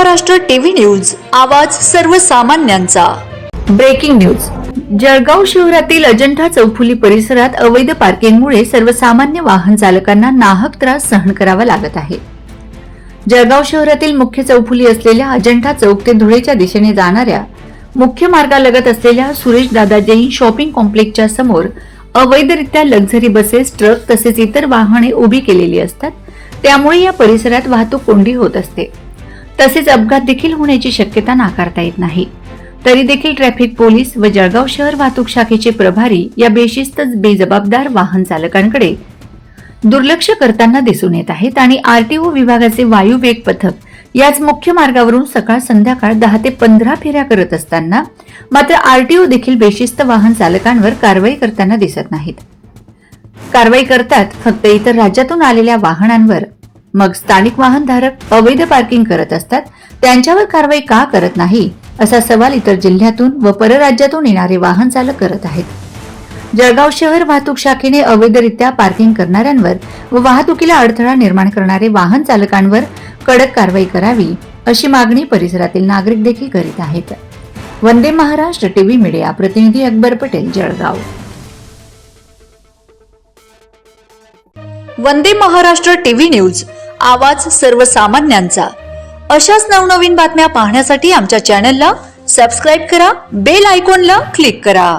Maharashtra TV news, आवाज सर्वसामान्यांचा। Breaking news. Jalgaon शहरातील अजंठा चौफुली परिसरात अवैध पार्किंगमुळे सर्वसामान्य वाहन चालकांना नाहक त्रास सहन करावा लागत आहे। जळगाव शहरातील मुख्य चौफुली असलेल्या अजंठा चौक ते धुळेच्या दिशेने जाणाऱ्या मुख्य मार्गालगत असलेल्या सुरेश दादा जैन शॉपिंग कॉम्प्लेक्सच्या समोर अवैधरित्या लक्झरी बसेस, ट्रक तसेच इतर वाहने उभी केलेली असतात। त्यामुळे या परिसरात वाहतूक कोंडी होत असते, तसेच अपघात देखील होण्याची शक्यता नाकारता येत नाही। तरी देखील ट्रॅफिक पोलीस व जळगाव शहर वाहतूक शाखेचे प्रभारी या बेशिस्त बेजबाबदार वाहन चालकांकडे दुर्लक्ष करताना दिसून येत आहेत आणि आरटीओ विभागाचे वायू वेग पथक याच मुख्य मार्गावरून सकाळ संध्याकाळ 10 ते 15 फेऱ्या करत असताना मात्र आरटीओ देखील बेशिस्त वाहन चालकांवर कारवाई करताना दिसत नाहीत। कारवाई करतात फक्त इतर राज्यातून आलेल्या वाहनांवर। मग स्थानिक वाहनधारक अवैध पार्किंग करत असतात, त्यांच्यावर कारवाई का करत नाही असा सवाल इतर जिल्ह्यातून व परराज्यातून येणारे वाहन चालक करत आहेत। जळगाव शहर वाहतूक शाखेने अवैधरित्या पार्किंग करणाऱ्यांवर व वाहतुकीला अडथळा निर्माण करणारे वाहन चालकांवर कडक कारवाई करावी अशी मागणी परिसरातील नागरिक देखील करीत आहेत। वंदे महाराष्ट्र टीव्ही मीडिया प्रतिनिधी अकबर पटेल, जळगाव। वंदे महाराष्ट्र टीव्ही न्यूज, आवाज सर्वसामान्यांचा। अशाच नवनवीन बातम्या पाहण्यासाठी आमच्या चॅनलला सबस्क्राइब करा, बेल आयकॉनला क्लिक करा।